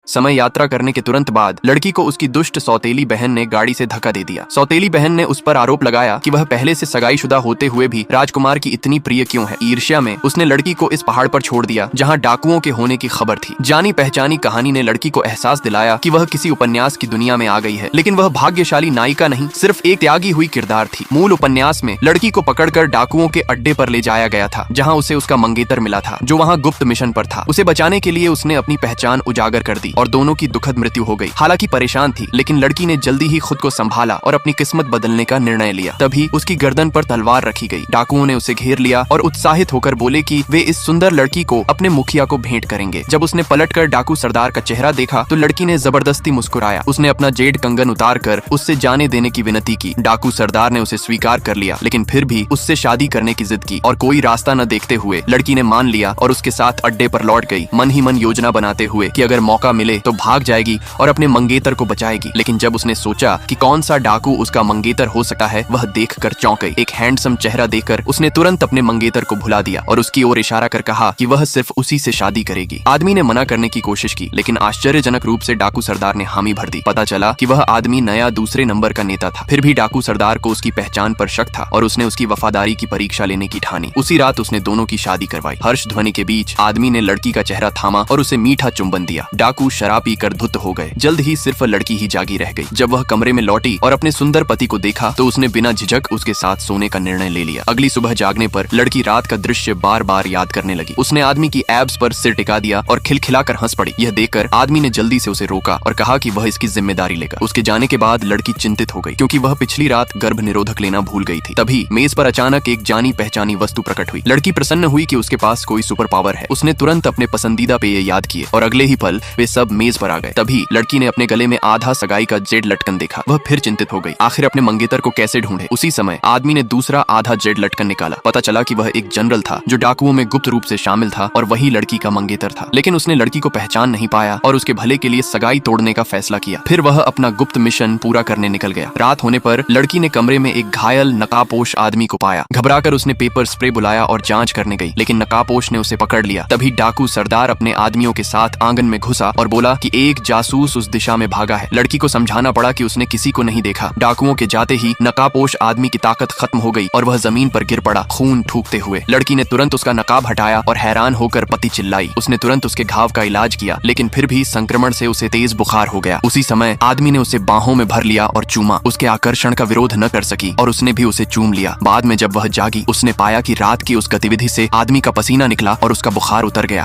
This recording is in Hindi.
समय यात्रा करने के तुरंत बाद लड़की को उसकी दुष्ट सौतेली बहन ने गाड़ी से धक्का दे दिया। सौतेली बहन ने उस पर आरोप लगाया कि वह पहले से सगाईशुदा होते हुए भी राजकुमार की इतनी प्रिय क्यों है। ईर्ष्या में उसने लड़की को इस पहाड़ पर छोड़ दिया जहाँ डाकुओं के होने की खबर थी। जानी पहचानी कहानी ने लड़की को एहसास दिलाया कि वह किसी उपन्यास की दुनिया में आ गई है, लेकिन वह भाग्यशाली नायिका नहीं, सिर्फ एक त्यागी हुई किरदार थी। मूल उपन्यास में लड़की को पकड़कर डाकुओं के अड्डे पर ले जाया गया था, जहाँ उसे उसका मंगेतर मिला था, जो वहाँ गुप्त मिशन पर था। उसे बचाने के लिए उसने अपनी पहचान उजागर कर दी और दोनों की दुखद मृत्यु हो गई। हालांकि परेशान थी, लेकिन लड़की ने जल्दी ही खुद को संभाला और अपनी किस्मत बदलने का निर्णय लिया। तभी उसकी गर्दन पर तलवार रखी गई। डाकुओं ने उसे घेर लिया और उत्साहित होकर बोले कि वे इस सुंदर लड़की को अपने मुखिया को भेंट करेंगे। जब उसने पलटकर डाकू सरदार का चेहरा देखा तो लड़की ने जबरदस्ती मुस्कुराया। उसने अपना जेड कंगन उतारकर उससे जाने देने की विनती की। डाकू सरदार ने उसे स्वीकार कर लिया, लेकिन फिर भी उससे शादी करने की जिद की और कोई रास्ता न देखते हुए लड़की ने मान लिया और उसके साथ अड्डे पर लौट गई, मन ही मन योजना बनाते हुए कि अगर मौका मिले तो भाग जाएगी और अपने मंगेतर को बचाएगी। लेकिन जब उसने सोचा कि कौन सा डाकू उसका मंगेतर हो सकता है, वह देखकर चौंक गई। एक हैंडसम चेहरा देखकर उसने तुरंत अपने मंगेतर को भुला दिया और उसकी ओर इशारा कर कहा कि वह सिर्फ उसी से शादी करेगी। आदमी ने मना करने की कोशिश की, लेकिन आश्चर्यजनक रूप से डाकू सरदार ने हामी भर दी। पता चला कि वह आदमी नया दूसरे नंबर का नेता था। फिर भी डाकू सरदार को उसकी पहचान पर शक था और उसने उसकी वफादारी की परीक्षा लेने की ठानी। उसी रात उसने दोनों की शादी करवाई। हर्ष ध्वनि के बीच आदमी ने लड़की का चेहरा थामा और उसे मीठा चुंबन दिया। डाकू शराब पीकर धुत हो गए। जल्द ही सिर्फ लड़की ही जागी रह गई। जब वह कमरे में लौटी और अपने सुंदर पति को देखा तो उसने बिना झिझक उसके साथ सोने का निर्णय ले लिया। अगली सुबह जागने पर लड़की रात का दृश्य बार बार याद करने लगी। उसने आदमी की एब्स पर सिर टिका दिया और खिलखिलाकर हंस पड़ी। यह देखकर आदमी ने जल्दी से उसे रोका और कहा कि वह इसकी जिम्मेदारी लेगा। उसके जाने के बाद लड़की चिंतित हो गई, क्योंकि वह पिछली रात गर्भ निरोधक लेना भूल गई थी। तभी मेज पर अचानक एक जानी पहचानी वस्तु प्रकट हुई। लड़की प्रसन्न हुई कि उसके पास कोई सुपर पावर है। उसने तुरंत अपने पसंदीदा पेय याद किए और अगले ही पल वे सब मेज पर आ गए। तभी लड़की ने अपने गले में आधा सगाई का जेड लटकन देखा। वह फिर चिंतित हो गई। आखिर अपने मंगेतर को कैसे ढूंढे। उसी समय आदमी ने दूसरा आधा जेड लटकन निकाला। पता चला कि वह एक जनरल था जो डाकुओं में गुप्त रूप से शामिल था और वही लड़की का मंगेतर था। लेकिन उसने लड़की को पहचान नहीं पाया और उसके भले के लिए सगाई तोड़ने का फैसला किया। फिर वह अपना गुप्त मिशन पूरा करने निकल गया। रात होने पर लड़की ने कमरे में एक घायल नकाबपोश आदमी को पाया। घबराकर उसने पेपर स्प्रे बुलाया और जांच करने गई, लेकिन नकाबपोश ने उसे पकड़ लिया। तभी डाकू सरदार अपने आदमियों के साथ आंगन में घुसा और बोला कि एक जासूस उस दिशा में भागा है। लड़की को समझाना पड़ा कि उसने किसी को नहीं देखा। डाकुओं के जाते ही नकाबपोश आदमी की ताकत खत्म हो गई और वह जमीन पर गिर पड़ा, खून थूकते हुए। लड़की ने तुरंत उसका नकाब हटाया और हैरान होकर पति चिल्लाई। उसने तुरंत उसके घाव का इलाज किया, लेकिन फिर भी संक्रमण से उसे तेज बुखार हो गया। उसी समय आदमी ने उसे बाहों में भर लिया और चूमा। उसके आकर्षण का विरोध न कर सकी और उसने भी उसे चूम लिया। बाद में जब वह जागी, उसने पाया कि रात की उस गतिविधि से आदमी का पसीना निकला और उसका बुखार उतर गया।